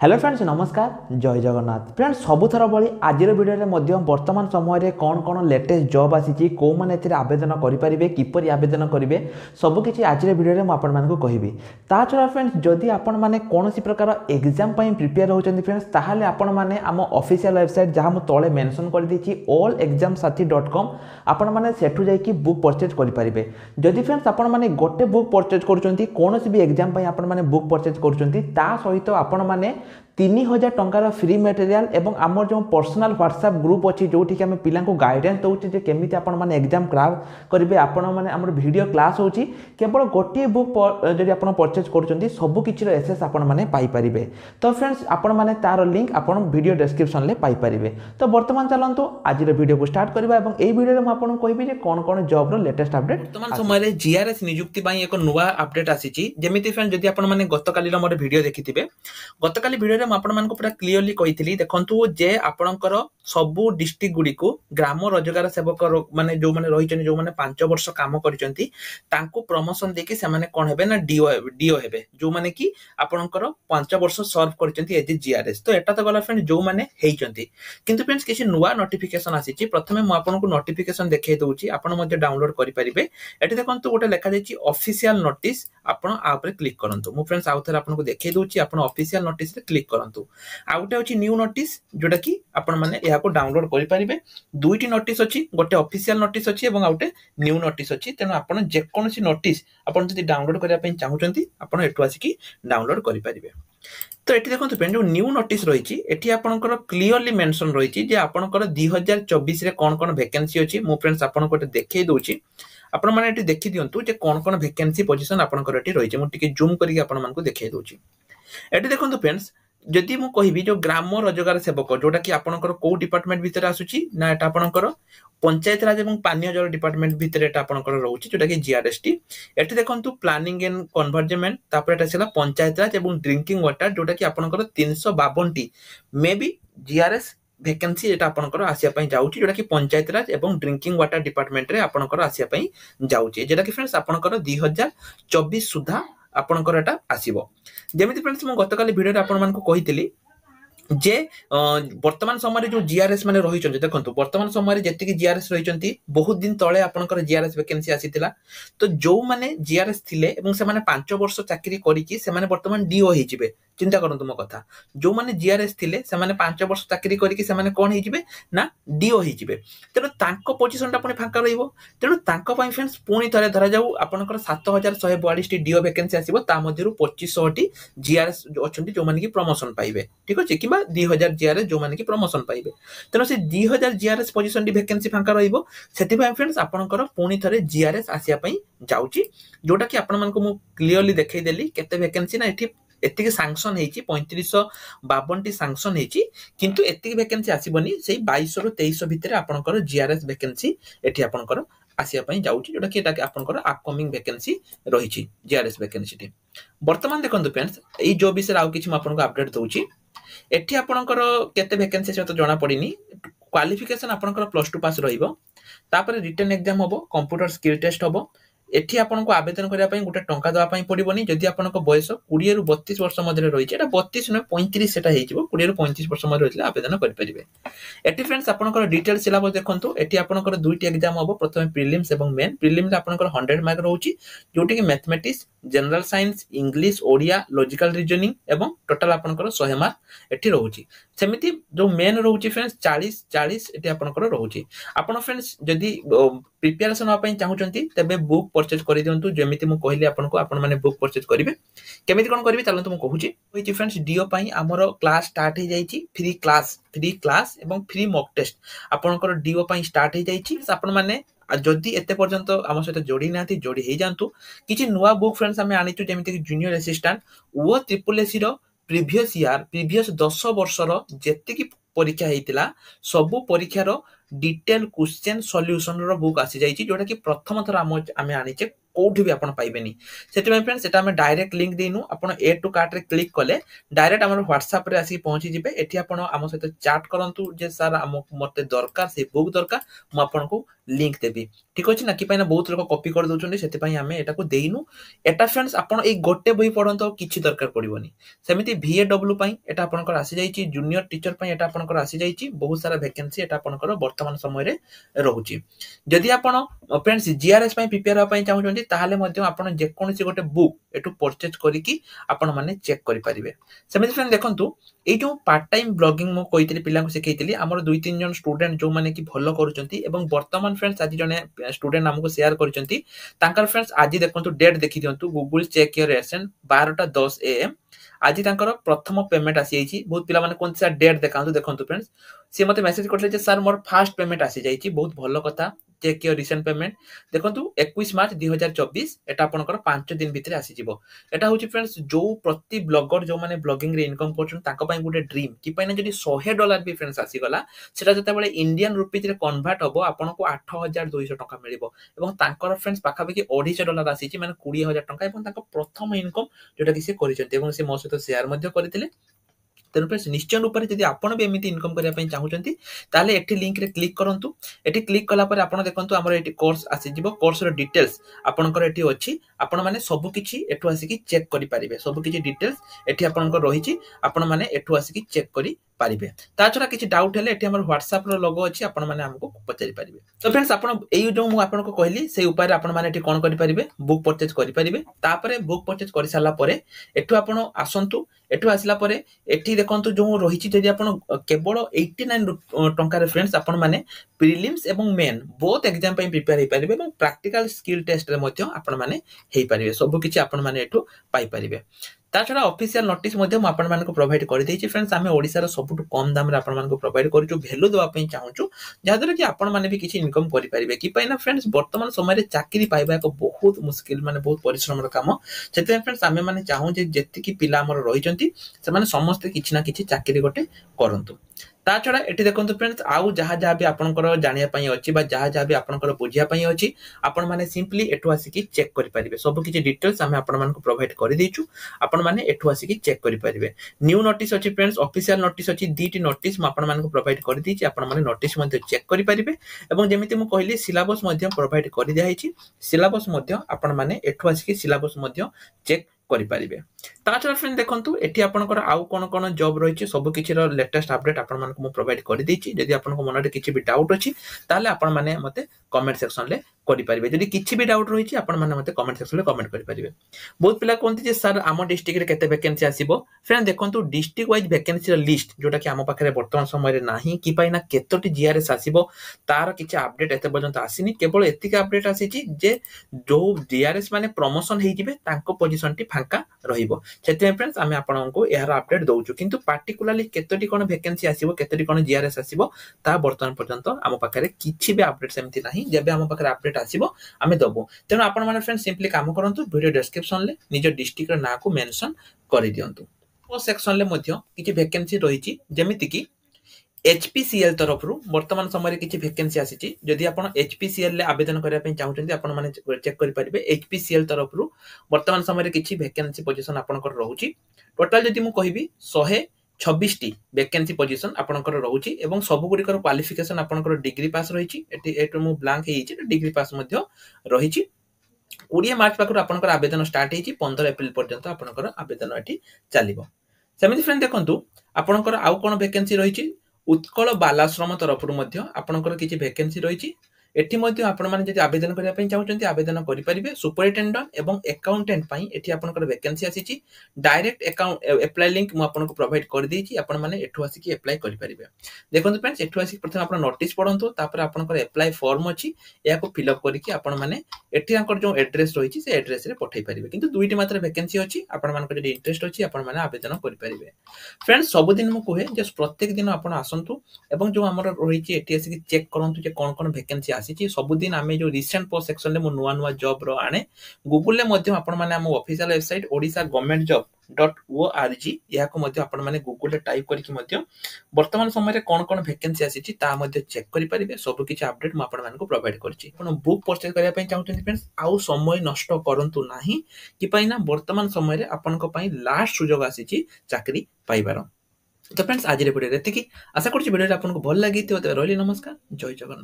Hello friends नमस्कार जय Jagannath friends सबुथर भाई आज भिडियो वर्तमान समय कौन कौन लेटेस्ट जॉब आसी कौ मैंने आवेदन करेंगे किपर आवेदन करेंगे सबकि आज भिडियो मुझे कहबी ता छड़ा फ्रेंड्स जदि आपण मैंने कौन प्रकार एग्जाम प्रिपेयर होती फ्रेंड्स ताहले आपण मैंने आम ऑफिशियल वेबसाइट जहाँ मुझे तले मेंशन कर देछि allexamsathi.com आपण मैंने सेठू जाइए बुक परचेज करेंगे जदि फ्रेंड्स आपण मैंने गोटे बुक परचेज करुँच कौन भी एग्जाम आपण मैंने बुक परचेज करुँच सहित आपण मैंने 3000 टंकार फ्री मटेरियल एवं आमर जो पर्सनल व्हाट्सएप ग्रुप अच्छी जो आम पिला गाइडेंस दौचे केमी आपण एग्जाम क्रैक करेंगे आपण मैंने आम वीडियो क्लास होची केवल गोटे बुक जब आप परचेज कर सबकि एसेस आपण मैंने पाइपर तो फ्रेंड्स आपण मैंने तार लिंक आप वीडियो डिस्क्रिप्शन में पाइपर तो बर्तमान चलते आज वीडियो को स्टार्ट करवा एई वीडियो में आपको कहबी कौन कौन जॉब लेटेस्ट अपडेट वर्तमान समय जीआरएस नियुक्ति एक नुआ अपडेट आसी जमी फ्रेंड जदि आप गतकाली मोर वीडियो देखिथे गतकाली वीडियो पूरा क्लीयरली कही देखु जे आपणकर सबू डिस्ट्रिक्ट गुड़ी को ग्राम रोजगार सेवक माने जो माने रही जो माने 5 वर्ष काम करिसेंती तांको प्रमोशन देके से माने कोन हेबे ना डीओ हेबे जो माने कि आपणकर 5 वर्ष सर्व करिसेंती एज जीआरएस तो एटा तो गला फ्रेंड जो माने हेइचंती किंतु फ्रेंड्स किछि नुवा नोटिफिकेशन आसीची प्रथमे मु आपनको नोटिफिकेशन देखाइ दउची आपण मध्ये डाउनलोड करि परिबे एठी देखंतु गोटे लेखा जायछि ऑफिशियल नोटिस आपण आ ऊपर क्लिक करंतु मु फ्रेंड्स आउथर आपनको देखाइ दउची आपण ऑफिशियल नोटिस रे क्लिक करंतु आउटे अछि न्यू नोटिस जोटा कि आपण माने एहा को डाउनलोड करि परिबे दुईटी नोटिस अछि गोटे ऑफिशियल नोटिस अछि एवं आउटे न्यू नोटिस अछि तेनो आपण जे कोनसी नोटिस आपण जदि डाउनलोड करिया पई चाहुचंती आपण एटु आसी कि डाउनलोड करि परिबे तो एठी देखंतु फ्रेंड जो न्यू नोटिस रहिछि एठी आपणकर क्लियरली मेंशन रहिछि जे आपणकर 2024 रे कोन कोन वैकेंसी अछि मु फ्रेंड्स आपनको देखाइ दउछि आपण माने एठी देखि दियंतु जे कोन कोन वैकेंसी पोजीशन आपणकर एठी रहिछि मु टिके जूम करिके आपण मानको देखाइ दउछि एठी देखंतु फ्रेंड्स जदि मु कहिबी जो ग्राम रोजगार सेवक जोटा कि आपणकर को डिपार्टमेंट भीतर आसुची ना एटा आपणकर पंचायत राज एवं पानीय जल डिपार्टमेंट भीतर एटा आपणकर रहउची जोटा कि जीआरएसटी एठी देखंतु प्लानिंग एंड कन्वर्जमेंट तापर एटा छला पंचायत राज एवं ड्रिंकिंग वाटर जोटा कि आपणकर 352 T may be GRS vacancy एटा आपणकर आसिया पई जाउची जोटा कि पंचायत राज एवं ड्रिंकिंग वाटर डिपार्टमेंट रे आपणकर आसिया पई जाउची जेटा कि फ्रेंड्स आपणकर 2024 सुधा आपणकर एटा आसीबो जेमिति फ्रेंड्स मु गतकाली वीडियो रे आपण मानको कहितली जे वर्तमान समय जो जीआरएस माने रही देखो वर्तमान समय जी जीआरएस रही बहुत दिन तले आपनकर जीआरएस वैकेंसी आसीथिला तो जो माने जीआरएस थिले एवं से माने 5 वर्ष चाकरी करिकि से माने वर्तमान डीओ हेजिबे चिंता करंतु मो कथा जो माने जीआरएस थिले से माने 5 वर्ष चाकरी करिकि से माने कोन हेजिबे ना डीओ हेजिबे तेनो तांको पोजीशनटा पुनी फांका रहिबो तेनो तांको पई फ्रेंड्स पुनी थरे धरा जाऊ आपनकर 7142 टी डीओ वैकेंसी आसीबो ता मध्यरु 2500 टी जीआरएस अछंती जो माने कि प्रमोशन पाइबे ठीक अछि कि 2000 जीआरएस जो माने कि प्रमोशन पाइबे तेनो से 2000 जीआरएस पोजीशन डी वैकेंसी फांका रहिबो सेति पई फ्रेंड्स आपनकर पुनी थरे जीआरएस आसिया पई जाउची जोटा कि आपण मानको मु क्लियरली देखाइ देली केते वैकेंसी ना एठी एतिके सैंक्शन हेची 3552 टी सैंक्शन हेची किंतु एतिके वैकेंसी आसीबनी सेही 2200 रु 2300 भितरे आपनकर जीआरएस वैकेंसी एठी आपनकर आसिया पई जाउची जोटा कि एटा आपनकर अपकमिंग वैकेंसी रहिची जीआरएस वैकेंसी टी वर्तमान देखंतु फ्रेंड्स एई जो विषय आउ किछि म आपनको अपडेट दउची एठी आपनकर केते वैकेंसी से तो जणा पड़िनी क्वालिफिकेशन आपनकर +2 पास रहिबो तापर रिटन एग्जाम होबो कंप्यूटर स्किल टेस्ट होबो एठी आपनको आवेदन करिया पई गुटे टंका दवा पई पडिबोनी जदि आपनको बयस 20 रु 32 वर्ष मध्ये रहिছে एटा 32 न 35 सेटा हेजिबो 20 रु 35 वर्ष मध्ये रहिले आवेदन करि परिबे एठी फ्रेंड्स आपनकर डिटेल सिलेबस देखंतु एठी आपनकर दुईटी एग्जाम होबो प्रथमे प्रीलिम्स एवं मेन प्रीलिम रे आपनकर 100 मार्क रहउची जोटी कि mathematics general science English Odia logical reasoning एवं टोटल आपनकर 100 मार्क एठी रहउची सेमिति जो मेन रहउची फ्रेंड्स 40 एठी आपनकर रहउची आपन फ्रेंड्स जदि प्रिपरेशन आ पई चाहुचंती तबे बुक परचेज करि दियंतु जेमिति मु कहली आपनको आपण माने बुक परचेज करिवे केमिति कोन करिवे चलंतु मु कहूची होई फ्रेंड्स डीओ पई हमरो क्लास स्टार्ट हे जाईची फ्री क्लास एवं फ्री मॉक टेस्ट आपनकर डीओ पई स्टार्ट हे जाईची आपण माने जदि एते पर्यंत आम सहित जोड़ी नाती जोड़ी हे जानतु किछि नुवा बुक फ्रेंड्स हमें आनिचु जेमिति कि जूनियर असिस्टेंट वो ट्रिपल एसी रो प्रीवियस 10 वर्ष रो जेति कि परीक्षा हेतिला सबु परीक्षा रो डिटेल क्वेश्चन सॉल्यूशन रो बुक आसी जाईची जोटा कि प्रथम थर आमे आनिचे कोठी भी आपण पाइबेनी सेति में फ्रेंड्स सेटा हमें डायरेक्ट लिंक देनु आपण ए टू कार्ट रे क्लिक कले डायरेक्ट हमर WhatsApp रे आसी पहुंची जिबे एठी आपण हम सहित चैट करंतु जे सर मते दरकार से बुक दरकार म आपण को लिंक देबी ठीक अछि ना कि पाइना बहुत लोग कॉपी कर दोचोंडी सेति पई हमें एटा को देइनु एटा फ्रेंड्स आपण ए गोटे बही पढंतो किछि दरकार पड़िबोनी सेमिति VAW पई एटा आपनकर आसी जाईची जूनियर टीचर पई एटा आपनकर आसी जाईची बहुत सारा वैकेंसी एटा आपनकर वर्तमान समय रे रहूची जदि आपण फ्रेंड्स जीआरएस पई प्रिपेयर होआ पई चाहउछन्ती ताहाले मध्ये आपण जे कोनसी गोटे बुक एटु परचेज करिकि आपण माने चेक करि परिबे सेमिति फ्रेंड देखंतु ए जो पार्ट टाइम ब्लॉगिंग मो कहितली पिला को सिखैतली हमर 2-3 जन स्टूडेंट जो माने कि भलो करूचन्ती एवं वर्तमान फ्रेंड्स आज जने स्टूडेंट हमको शेयर करूचन्ती तांकर फ्रेंड्स आज देखंतु डेट देखि दियंतु Google check your ascent 12:10 AM आज तांकर प्रथम पेमेंट आसी जाईची बहुत पिला माने कोन सा डेट देखांतु देखंतु फ्रेंड्स से मते मेसेज करले जे सर मोर फर्स्ट पेमेंट आसी जाईची बहुत भलो कथा चेक योर रिसेंट पेमेंट देखंतु 21 मार्च 2024 एटा आपनकर 5 दिन भितरे आसी जिवो एटा होची फ्रेंड्स जो प्रति ब्लॉगर जो माने ब्लॉगिंग रे इनकम करछन ताको पई गुटे ड्रीम कि पई ना जदी $100 भी फ्रेंड्स आसी गला सेटा जते बेले इंडियन रुपीज रे कन्वर्ट हबो आपनको 8200 टका मिलिबो एवं तांकर फ्रेंड्स पाखा पाखी $250 आसीची माने 20000 टका एवं ताको प्रथम इनकम जोटा कि से करिसंते एवं से मो सहित शेयर मध्ये करथिले तेनु फ्रेंड्स निश्चय रूप से आपण भी एमती इनकम करने ପାଇଁ चाहूचंती ताले एठी लिंक रे क्लिक करंतु एठी क्लिक कला पर आपण देखंतु हमर एठी कोर्स आसी जिवो कोर्स रो डिटेल्स आपनकर एठी अछि आपण माने सब किछि एठु आसी कि चेक करि परिबे सब किछि डिटेल्स एठी आपनकर रहिछि आपण माने एठु आसी कि चेक करि पारिबे ता छरा किछि डाउट हेले एठी हमर WhatsApp रो लोगो अछि आपण माने हमको पचारि पारिबे तो फ्रेंड्स आपण एई जो मु आपण को कहली से उपाय रे आपण माने एठी कोन करि पारिबे बुक परचेज करि पारिबे तापरे बुक परचेज करि साला परे एठु आपण आसंतु एठु आसला परे एठी देखंतु जो रहिछि जदि आपण केवल 89 टंका रे फ्रेंड्स आपण माने प्रीलिम्स एवं मेन बोथ एग्जाम पई प्रिपेयर हे पारिबे एवं प्रैक्टिकल स्किल टेस्ट रे मध्ये आपण माने हे पारिबे सब किछि आपण माने एठु पाई पारिबे ता छडा ऑफिशियल नोटिस मध्ये म आपण मानको प्रोवाइड करि देछि फ्रेंड्स आमे ओडिसा रो सबटु कम दाम रे आपण मानको प्रोवाइड करिछु वैल्यू दवा पई चाहूछु जादर कि आपण माने भी किछि इनकम करि पारिबे कि पई ना फ्रेंड्स वर्तमान समय रे चाकरी पाइबा एक बहुत मुश्किल माने बहुत परिश्रम रो काम सेते फ्रेंड्स आमे माने चाहू जे जेति कि पिला हमर रहिचंती से माने समस्त किछि ना किछि चाकरी गोटे करंतु ता छडा एठी देखंतु फ्रेंड्स आउ जहा जहा भी आपनकर जानिया पई अछि बा जहा जहा भी आपनकर बुझिया पई अछि आपण माने सिंपली एठु आसी कि चेक करि परिबे सब किछि डिटेल्स हम आपण मानको प्रोवाइड करि देछु आपण माने एठु आसी कि चेक करि परिबे न्यू नोटिस अछि फ्रेंड्स ऑफिशियल नोटिस अछि दीटी नोटिस म आपण मानको प्रोवाइड करि देछि आपण माने नोटिस मध्ये चेक करि परिबे एवं जेमिति मु कहली सिलेबस मध्ये प्रोवाइड करि दिया हिछि सिलेबस मध्ये आपण माने एठु आसी कि सिलेबस मध्ये चेक करि परिबे ता छडा फ्रेंड देखंतु एठी आपनकर आउ कोन कोन जॉब रहिछि सब किछि रो लेटेस्ट अपडेट आपण मानको मु प्रोवाइड करि देछि जदि आपनको मनरे किछि भी डाउट अछि ताले आपण माने मते कमेंट सेक्शन ले करि परिबे जदि किछि भी डाउट रहिछि आपण माने मते कमेंट सेक्शन ले कमेंट करि परिबे बहुत पिला कोनति जे सर आम डिस्ट्रिक्ट रे केते वैकेंसी आसीबो फ्रेंड देखंतु डिस्ट्रिक्ट वाइज वैकेंसी रो लिस्ट जोटा कि आम पाखरे वर्तमान समय रे नाही कि पाइना केतोटी जीआरएस आसीबो तार किछि अपडेट एते पर्यंत आसीनी केवल एतिक अपडेट आसीछि जे जो जीआरएस माने प्रमोशन हेइ जिवे तांको पोजीशन टी फांका रहिबो सेते फ्रेंड्स आमे आपनको एहार अपडेट दउछु किंतु पार्टिकुलरली केतोटी कोन वैकेंसी आसीबो केतोटी कोन जीआरएस आसीबो ता वर्तमान पर्यंत आम पाखरे किछि भी अपडेट सेमति नाही जेबे आम पाखरे अपडेट आसीबो आमे दबो तेनो आपण माने फ्रेंड्स सिंपली काम करंतु वीडियो डिस्क्रिप्शन ले निज डिस्ट्रिक्ट रो ना को मेंशन करि दियंतु ओ सेक्शन ले मध्ये किछि वैकेंसी रहिछि जेमिति कि एचपीसीएल तरफ रु वर्तमान समय किछि वैकेंसी आसीछि जदि आपण एचपीसीएल ले आवेदन करिया पे चाहउछन्ती आपण माने चेक करि परिबे एचपीसीएल तरफ रु वर्तमान समय किछि वैकेंसी पोजीशन आपनकर रहउछि टोटल जदि मु कहिबी 126 टी वैकेंसी पोजीशन आपनकर रहउछि एवं सब गुडी कर क्वालिफिकेशन आपनकर डिग्री पास रहिछि एटु मु ब्लैंक हेइछि डिग्री पास मध्ये रहिछि 20 मार्च पाखर आपनकर आवेदन स्टार्ट हेइछि 15 अप्रैल पर्यंत आपनकर आवेदन एठी चलिबो सेमिति फ्रेंड देखंतु आपनकर आउ कोन वैकेंसी रहिछि उत्कल बालाश्रम तरफ रु मध्ये आपनकर किछि वैकेंसी रहिछि एठी मध्ये आपण माने जदि आवेदन करिया पई चाहउछन्ती आवेदन करि परिबे सुपरिटेंडेंट एवं अकाउंटेंट पई एठी आपनकर वैकेंसी आसीछि डायरेक्ट अकाउंट अप्लाई लिंक मु आपनको प्रोवाइड कर देछि आपण माने एठु आसी कि अप्लाई करि परिबे देखंतु फ्रेंड्स एठु आसी प्रथम आपण नोटिस पढंतु तापर आपनकर अप्लाई फॉर्म अछि या को फिल अप करि कि आपण माने एठी आंकर जो एड्रेस रहिछि से एड्रेस रे पठै परिबे किंतु दुईटी मात्र वैकेंसी अछि आपण मानकर जदि इंटरेस्ट अछि आपण माने आवेदन करि परिबे फ्रेंड्स सब दिन मु कहे जे प्रत्येक दिन आपण आसंतु एवं जो हमर रहिछि एठी आसी कि चेक करंतु जे कोन कोन वैकेंसी आसी सबुदिन आम जो रिसेंट पोस्ट सेक्शन में नुआ नुआ जॉब रो आने गूगल आपण मैंने आम official website Odisha government job .org या आपण मैंने गूगल टाइप करके वर्तमान समय कौन कौन वैकेंसी आसी चेक करेंगे सब किसी अपडेट मुझे प्रोवाइड कर बुक परचेज करने चाहते फ्रेंड्स आउ समय नष्ट करूँ ना कि ना वर्तमान समय आपण लास्ट सुजोग आसी चाकरी पाइबार तो फ्रेंड्स आज वीडियो आशा करुँच वीडियो आपको भल लगी रही नमस्कार जय जगन्नाथ।